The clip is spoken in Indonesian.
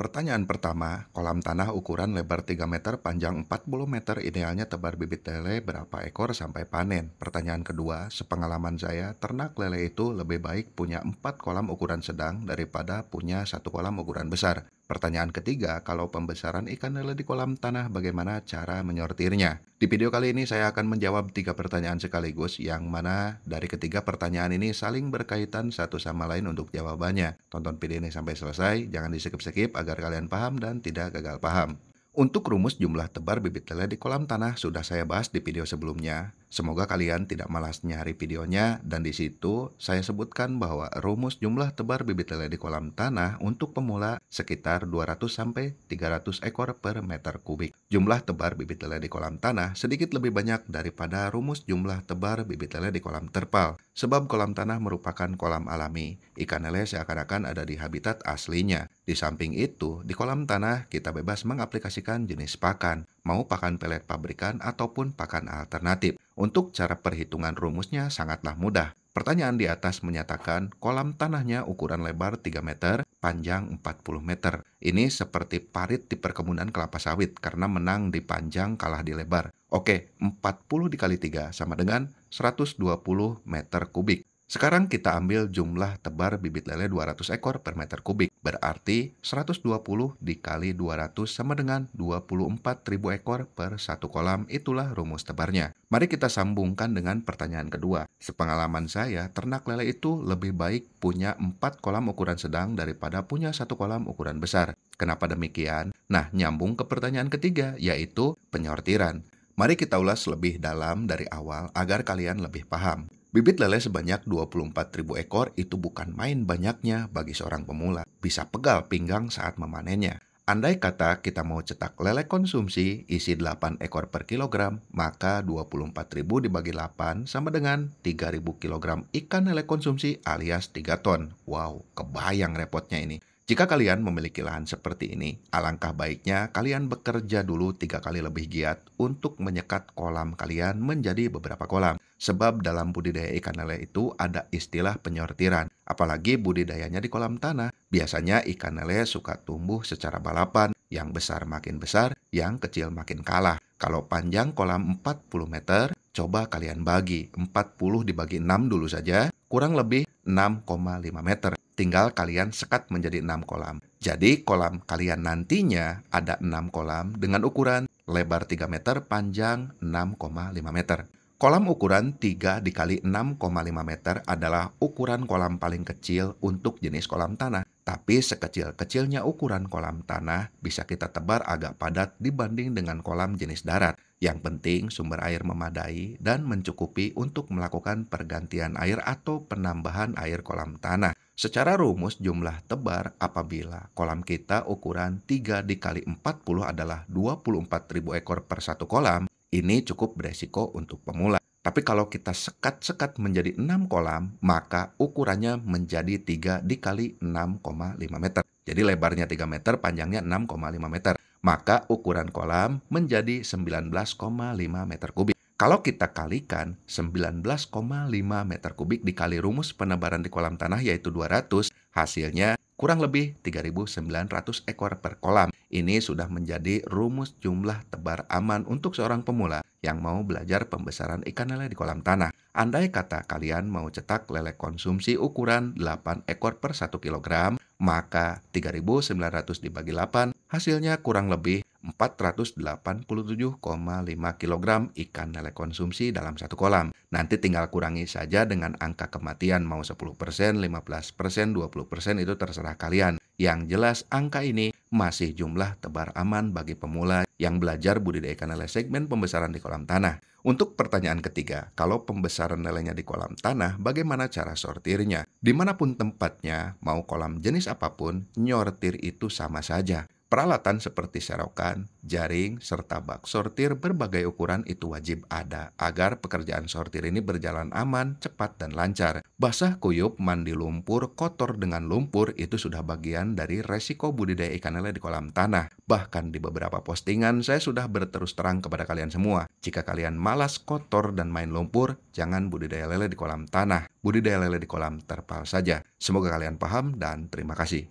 Pertanyaan pertama, kolam tanah ukuran lebar 3 meter, panjang 40 meter, idealnya tebar bibit lele berapa ekor sampai panen? Pertanyaan kedua, sepengalaman saya, ternak lele itu lebih baik punya 4 kolam ukuran sedang daripada punya satu kolam ukuran besar. Pertanyaan ketiga, kalau pembesaran ikan lele di kolam tanah, bagaimana cara menyortirnya? Di video kali ini saya akan menjawab 3 pertanyaan sekaligus, yang mana dari ketiga pertanyaan ini saling berkaitan satu sama lain untuk jawabannya. Tonton video ini sampai selesai, jangan di-skip-skip agar kalian paham dan tidak gagal paham. Untuk rumus jumlah tebar bibit lele di kolam tanah sudah saya bahas di video sebelumnya. Semoga kalian tidak malas nyari videonya, dan di situ saya sebutkan bahwa rumus jumlah tebar bibit lele di kolam tanah untuk pemula sekitar 200 sampai 300 ekor per meter kubik. Jumlah tebar bibit lele di kolam tanah sedikit lebih banyak daripada rumus jumlah tebar bibit lele di kolam terpal. Sebab kolam tanah merupakan kolam alami, ikan lele seakan-akan ada di habitat aslinya. Di samping itu, di kolam tanah kita bebas mengaplikasikan jenis pakan, mau pakan pelet pabrikan ataupun pakan alternatif. Untuk cara perhitungan rumusnya sangatlah mudah. Pertanyaan di atas menyatakan kolam tanahnya ukuran lebar 3 meter, panjang 40 meter. Ini seperti parit di perkebunan kelapa sawit karena menang di panjang kalah di lebar. Oke, 40 dikali 3 sama dengan 120 meter kubik. Sekarang kita ambil jumlah tebar bibit lele 200 ekor per meter kubik. Berarti 120 dikali 200 sama dengan 24.000 ekor per satu kolam. Itulah rumus tebarnya. Mari kita sambungkan dengan pertanyaan kedua. Sepengalaman saya, ternak lele itu lebih baik punya 4 kolam ukuran sedang daripada punya satu kolam ukuran besar. Kenapa demikian? Nah, nyambung ke pertanyaan ketiga, yaitu penyortiran. Mari kita ulas lebih dalam dari awal agar kalian lebih paham. Bibit lele sebanyak 24.000 ekor itu bukan main banyaknya bagi seorang pemula. Bisa pegal pinggang saat memanennya. Andai kata kita mau cetak lele konsumsi isi 8 ekor per kilogram, maka 24.000 dibagi 8 sama dengan 3.000 kilogram ikan lele konsumsi alias 3 ton. Wow, kebayang repotnya ini. Jika kalian memiliki lahan seperti ini, alangkah baiknya kalian bekerja dulu 3 kali lebih giat untuk menyekat kolam kalian menjadi beberapa kolam. Sebab dalam budidaya ikan lele itu ada istilah penyortiran. Apalagi budidayanya di kolam tanah. Biasanya ikan lele suka tumbuh secara balapan. Yang besar makin besar, yang kecil makin kalah. Kalau panjang kolam 40 meter, coba kalian bagi. 40 dibagi 6 dulu saja, kurang lebih 6,5 meter. Tinggal kalian sekat menjadi 6 kolam. Jadi kolam kalian nantinya ada 6 kolam dengan ukuran lebar 3 meter, panjang 6,5 meter. Kolam ukuran 3 dikali 6,5 meter adalah ukuran kolam paling kecil untuk jenis kolam tanah. Tapi sekecil-kecilnya ukuran kolam tanah bisa kita tebar agak padat dibanding dengan kolam jenis darat. Yang penting sumber air memadai dan mencukupi untuk melakukan pergantian air atau penambahan air kolam tanah. Secara rumus jumlah tebar apabila kolam kita ukuran 3 dikali 40 adalah 24.000 ekor per satu kolam, ini cukup beresiko untuk pemula. Tapi kalau kita sekat-sekat menjadi 6 kolam, maka ukurannya menjadi 3 dikali 6,5 meter. Jadi lebarnya 3 meter, panjangnya 6,5 meter. Maka ukuran kolam menjadi 19,5 meter kubik. Kalau kita kalikan 19,5 meter kubik dikali rumus penebaran di kolam tanah yaitu 200, hasilnya kurang lebih 3.900 ekor per kolam. Ini sudah menjadi rumus jumlah tebar aman untuk seorang pemula yang mau belajar pembesaran ikan lele di kolam tanah. Andai kata kalian mau cetak lele konsumsi ukuran 8 ekor per 1 kilogram, maka 3.900 dibagi 8, hasilnya kurang lebih 487,5 kilogram ikan lele konsumsi dalam satu kolam. Nanti tinggal kurangi saja dengan angka kematian, mau 10%, 15%, 20% itu terserah kalian. Yang jelas angka ini masih jumlah tebar aman bagi pemula yang belajar budidaya ikan lele segmen pembesaran di kolam tanah. Untuk pertanyaan ketiga, kalau pembesaran lelenya di kolam tanah, bagaimana cara sortirnya? Dimanapun tempatnya, mau kolam jenis apapun, nyortir itu sama saja. Peralatan seperti serokan, jaring, serta bak sortir berbagai ukuran itu wajib ada agar pekerjaan sortir ini berjalan aman, cepat, dan lancar. Basah kuyup, mandi lumpur, kotor dengan lumpur itu sudah bagian dari resiko budidaya ikan lele di kolam tanah. Bahkan di beberapa postingan saya sudah berterus terang kepada kalian semua. Jika kalian malas kotor dan main lumpur, jangan budidaya lele di kolam tanah. Budidaya lele di kolam terpal saja. Semoga kalian paham dan terima kasih.